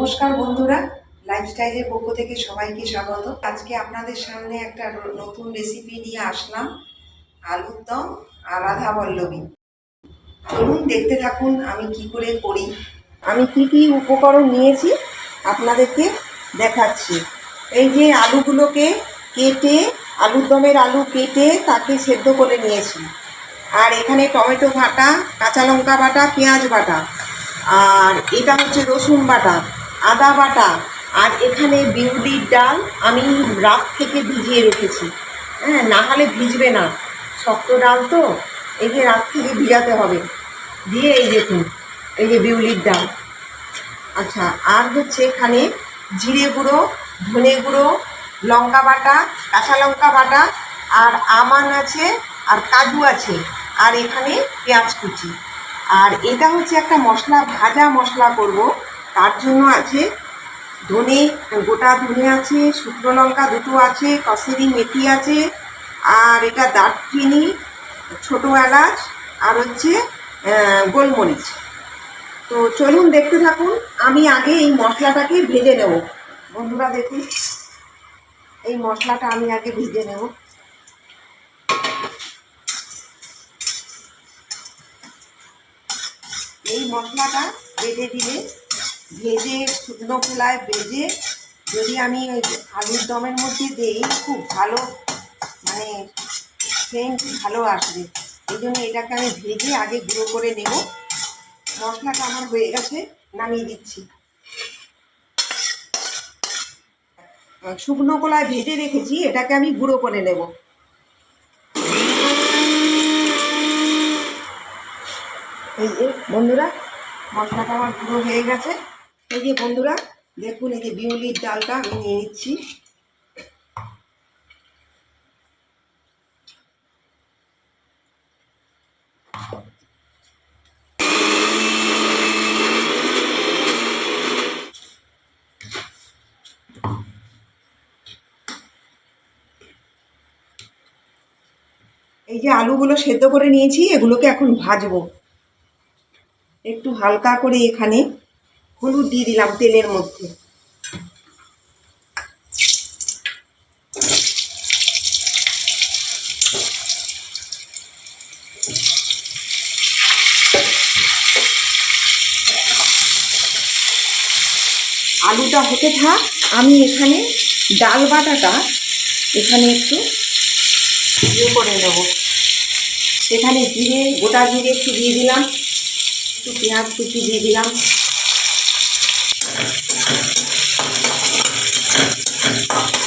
নমস্কার বন্ধুরা, লাইফস্টাইলের পক্ষ থেকে সবাইকে স্বাগত। আজকে আপনাদের সামনে একটা নতুন রেসিপি নিয়ে আসলাম, আলুর দম আর রাধা বল্লভী। চলুন দেখতে থাকুন আমি কি করে করি। আমি কি কি উপকরণ নিয়েছি আপনাদেরকে দেখাচ্ছি। এই যে আলুগুলোকে কেটে, আলুর দমের আলু কেটে তাকে সেদ্ধ করে নিয়েছি। আর এখানে টমেটো বাটা, কাঁচা লঙ্কা বাটা, পেঁয়াজ বাটা, আর এটা হচ্ছে রসুন বাটা, আদা বাটা, আর এখানে বিউলির ডাল আমি রাত থেকে ভিজিয়ে রেখেছি। হ্যাঁ, না হলে ভিজবে না, শক্ত ডাল তো, এই যে রাত থেকে ভিজাতে হবে। দিয়ে এই দেখুন, এই যে বিউলির ডাল। আচ্ছা, আর হচ্ছে এখানে জিরে গুঁড়ো, ধনে গুঁড়ো, লঙ্কা বাটা, কাঁচা লঙ্কা বাটা, আর আমান আছে, আর কাজু আছে, আর এখানে পেঁয়াজ কুচি। আর এটা হচ্ছে একটা মশলা, ভাজা মশলা করব, তার জন্য আছে ধনে, গোটা ধনে আছে, শুকনো লঙ্কা দুটো আছে, কসুরি মেথি আছে, আর এটা দারচিনি, ছোটো এলাচ, আর হচ্ছে গোলমরিচ। তো চলুন দেখতে থাকুন। আমি আগে এই মশলাটাকে ভেজে নেব। বন্ধুরা দেখুন, এই মশলাটা আমি আগে ভেজে নেব। এই মশলাটা ভেজে দিলে, ভেজে শুকনো খোলায় ভেজে যদি আমি ওই আলুর দমের মধ্যে দিই, খুব ভালো, মানে সেন্ট ভালো আসবে। এই জন্য এটাকে আমি ভেজে আগে গুঁড়ো করে নেব। মশলাটা আমার হয়ে গেছে, নামিয়ে দিচ্ছি। শুকনো কলায় ভেজে রেখেছি, এটাকে আমি গুঁড়ো করে নেব। এই যে বন্ধুরা, মশলাটা আমার গুঁড়ো হয়ে গেছে। এই যে বন্ধুরা দেখুন, এই যে বিউলির ডালটা আমি নিয়ে নিচ্ছি। এই যে আলুগুলো সেদ্ধ করে নিয়েছি, এগুলোকে এখন ভাজবো। একটু হালকা করে এখানে হলুদ দিয়ে দিলাম তেলের মধ্যে। আলুটা হতে থাক, আমি এখানে ডাল বাটাটা এখানে একটু ইয়ে করে নেব। এখানে জিরে, গোটা জিরে একটু দিয়ে দিলাম, একটু পেঁয়াজ কুচি দিয়ে দিলাম,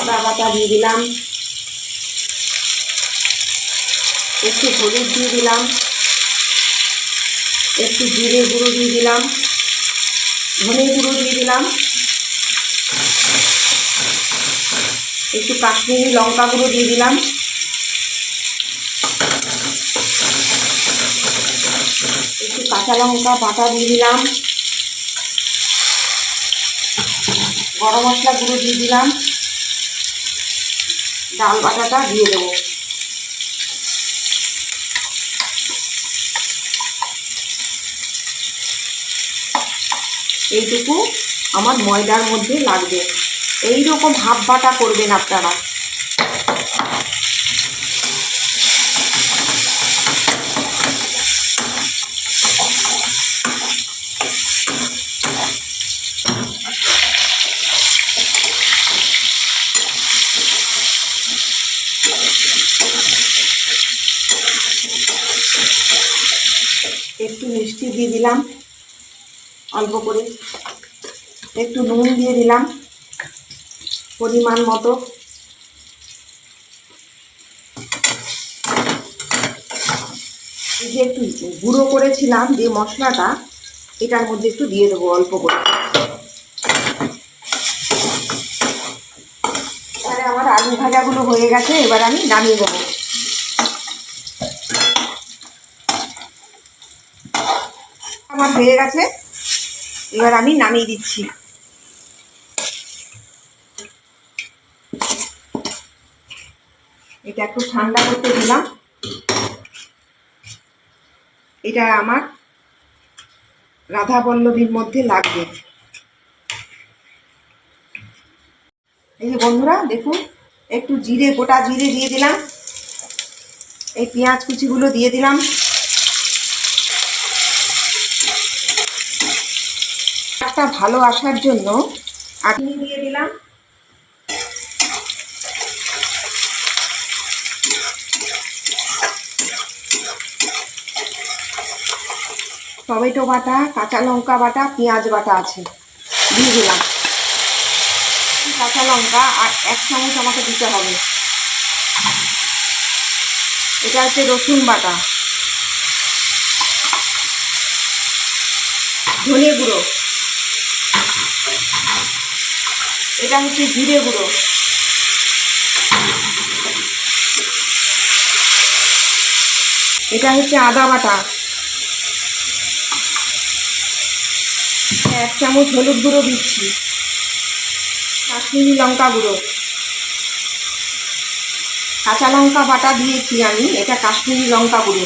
আদা বাটা দিয়ে দিলাম, একটু হলুদ দিয়ে দিলাম, একটু জিরে গুঁড়ো দিয়ে দিলাম, ধনে গুঁড়ো দিয়ে দিলাম, একটু কাশ্মীরি লঙ্কা গুঁড়ো দিয়ে দিলাম, একটু কাঁচা লঙ্কা বাটা দিয়ে দিলাম, গরম মশলা গুঁড়ো দিয়ে দিলাম, ডাল বাটাটা দিয়ে দেবো। এইটুকু আমার ময়দার মধ্যে লাগবে। এই রকম হাফ বাটা করবেন আপনারা। একটু মিষ্টি দিয়ে দিলাম অল্প করে, একটু নুন দিয়ে দিলাম পরিমাণ মতো। এই যে একটু গুঁড়ো করেছিলাম যে মশলাটা, এটার মধ্যে একটু দিয়ে দেবো অল্প করে। এবারে আমার আলু ভাজাগুলো হয়ে গেছে, এবার আমি নামিয়ে দেবো। আমার হয়ে গেছে, এবার আমি নামিয়ে দিচ্ছি। এটা একটু ঠান্ডা করতে দিলাম। এটা আমার রাধা বল্লভীর মধ্যে লাগবে। এই যে বন্ধুরা দেখুন, একটু জিরে, গোটা জিরে দিয়ে দিলাম, এই পেঁয়াজ কুচিগুলো দিয়ে দিলাম, একটা ভালো আসার জন্য চিনি দিয়ে দিলাম, টমেটো বাটা, কাঁচা লঙ্কা বাটা, পেঁয়াজ বাটা আছে, দিয়ে দিলাম। কাঁচা লঙ্কা আর 1 চামচ আমাকে দিতে হবে। এটা হচ্ছে রসুন বাটা, ধনে গুঁড়ো, এটা হচ্ছে জিরে গুঁড়ো, এটা হচ্ছে আদা বাটা, 1 চামচ হলুদ গুঁড়ো দিচ্ছি, কাশ্মীরি লঙ্কা গুঁড়ো, কাঁচা লঙ্কা বাটা দিয়েছি আমি, এটা কাশ্মীরি লঙ্কা গুঁড়ো,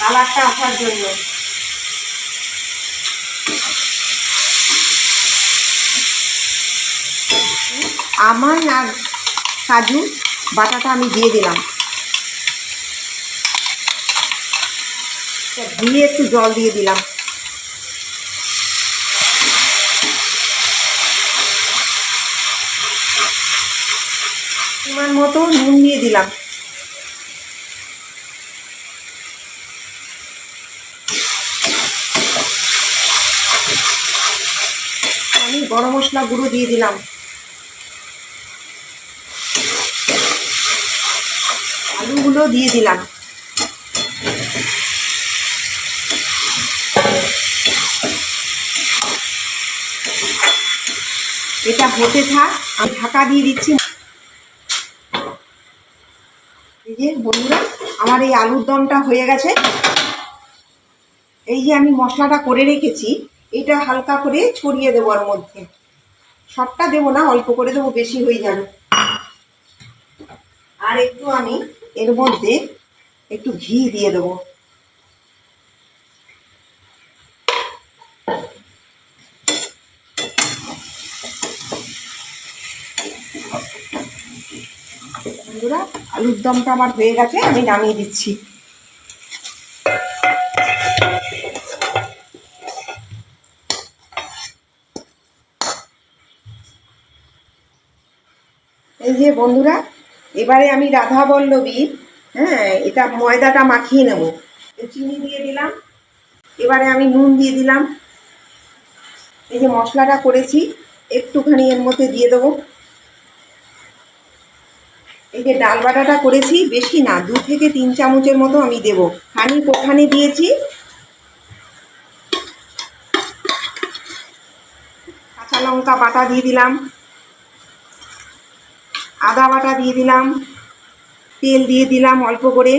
কালারটা আসার জন্য। আমন্ড আর কাজু বাটাটা আমি দিয়ে দিলাম, দিয়ে একটু জল দিয়ে দিলাম, পরিমাণ মতো নুন দিয়ে দিলাম, আমি গরম মশলা গুঁড়ো দিয়ে দিলাম, আলুগুলো দিয়ে দিলাম, এটা হতে থাক, আমি ঢাকা দিয়ে দিচ্ছি। এই যে বন্ধুরা, আমার এই আলুর দমটা হয়ে গেছে। এই যে আমি মশলাটা করে রেখেছি, এটা হালকা করে ছড়িয়ে দেবো ওর মধ্যে, সবটা দেবো না, অল্প করে দেবো, বেশি হয়ে যাবে। আর একটু আমি এর মধ্যে একটু ঘি দিয়ে দেবো। বন্ধুরা, আলুর দমটা আমার হয়ে গেছে, আমি নামিয়ে দিচ্ছি। এই যে বন্ধুরা, এবারে আমি রাধা বল্লবী, এটা ময়দাটা মাখিয়ে নেব। চিনি দিয়ে দিলাম, এবারে আমি নুন দিয়ে দিলাম, এই যে মশলাটা করেছি একটুখানি এর মধ্যে দিয়ে দেবো। এই যে ডাল বাটাটা করেছি, বেশি না, 2 থেকে 3 চামচের মতো আমি দেবো। খানিক ওখানে দিয়েছি, কাঁচা লঙ্কা বাটা দিয়ে দিলাম, আদা বাটা দিয়ে দিলাম, তেল দিয়ে দিলাম অল্প করে,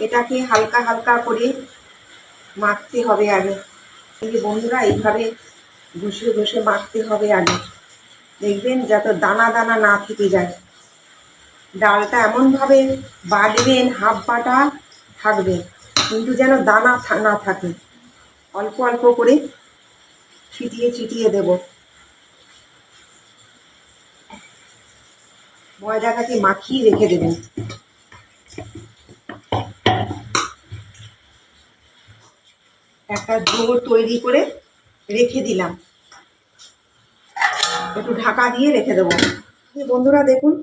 এটাকে হালকা হালকা করে মাখতে হবে আগে। এই যে বন্ধুরা, এইভাবে ঘষে ঘষে মাখতে হবে আগে, দেখবেন যাতে দানা দানা না থেকে যায়। ডালটা এমনভাবে বাটবেন, হাফ বাটা থাকবে, কিন্তু যেন দানা না থাকে। অল্প অল্প করে ছিটিয়ে ছিটিয়ে দেব। ময়দাটাকে মাখিয়ে রেখে দেবেন। একটা ডো তৈরি করে রেখে দিলাম, একটু ঢাকা দিয়ে রেখে দেবো। বন্ধুরা দেখুন,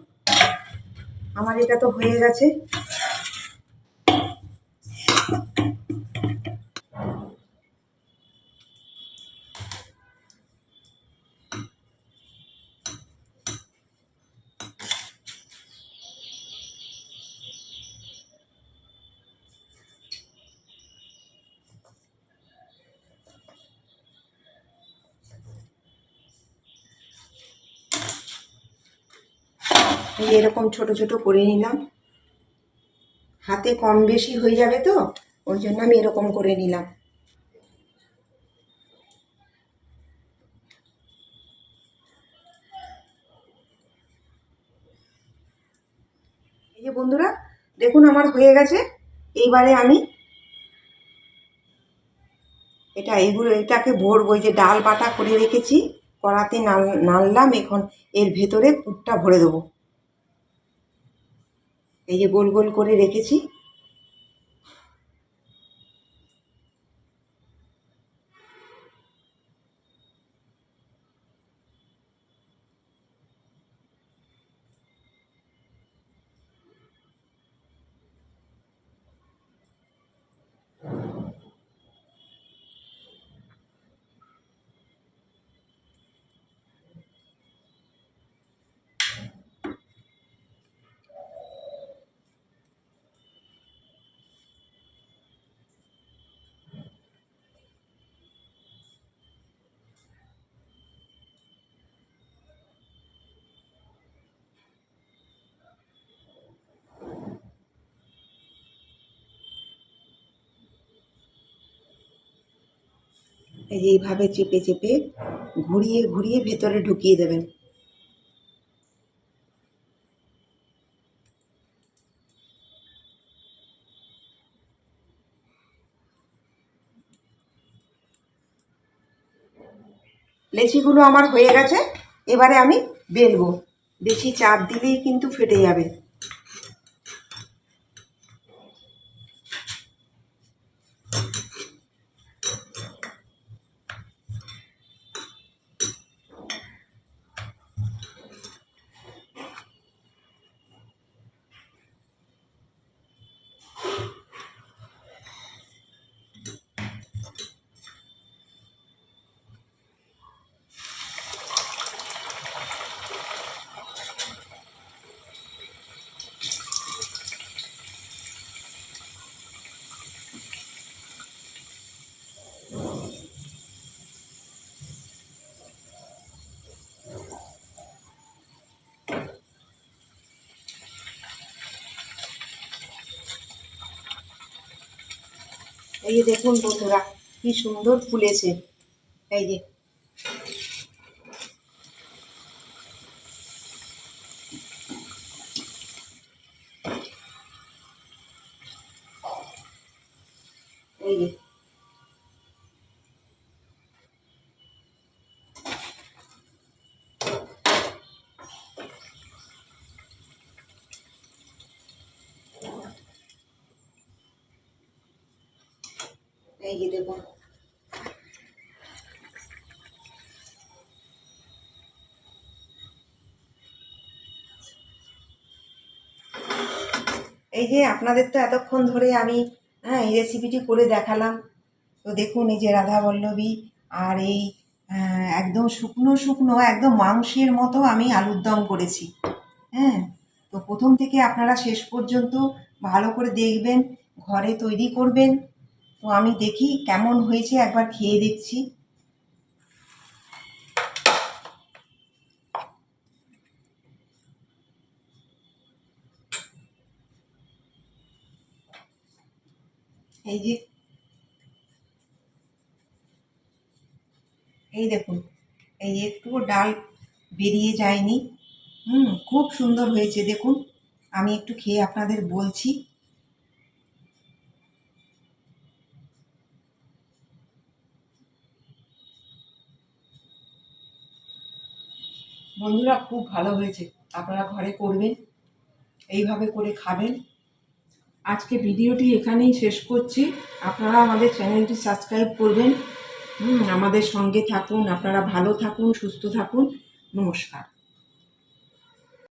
আমার এটা তো হয়ে গেছে। এরকম ছোট ছোট করে নিলাম, হাতে কম বেশি হয়ে যাবে তো, ওর জন্য আমি এরকম করে নিলাম। এই যে বন্ধুরা দেখুন, আমার হয়ে গেছে। এইবারে আমি এটাকে ভরবো। এই যে ডাল বাটা করে রেখেছি, কড়াতে নাড়লাম, এখন এর ভেতরে পুরটা ভরে দেবো। এই যে গোল গোল করে রেখেছি। এই যে এইভাবে চেপে চেপে ঘুরিয়ে ঘুরিয়ে ভেতরে ঢুকিয়ে দেবেন। লেচিগুলো আমার হয়ে গেছে, এবারে আমি বেলবো। বেশি চাপ দিলেই কিন্তু ফেটে যাবে। এই যে দেখুন বন্ধুরা, কি সুন্দর ফুলেছে। এই যে এই যে এই যে দেখুন। এই যে আপনাদের তো এতক্ষণ ধরে আমি এই রেসিপিটি করে দেখালাম। তো দেখুন, এই যে রাধাবল্লভী আর এই একদম শুকনো শুকনো একদম মাংসের মতো আমি আলুর দম করেছি। হ্যাঁ, তো প্রথম থেকে আপনারা শেষ পর্যন্ত ভালো করে দেখবেন, ঘরে তৈরি করবেন। তো আমি দেখি কেমন হয়েছে, একবার খেয়ে দেখছি। এই যে এই দেখুন, এই একটুও ডাল বেরিয়ে যায়নি। খুব সুন্দর হয়েছে দেখুন। আমি একটু খেয়ে আপনাদের বলছি। বন্ধুরা, খুব ভালো হয়েছে। আপনারা ঘরে করবেন, এইভাবে করে খাবেন। আজকে ভিডিওটি এখানেই শেষ করছি। আপনারা আমাদের চ্যানেলটি সাবস্ক্রাইব করবেন। আমাদের সঙ্গে থাকুন। আপনারা ভালো থাকুন, সুস্থ থাকুন। নমস্কার।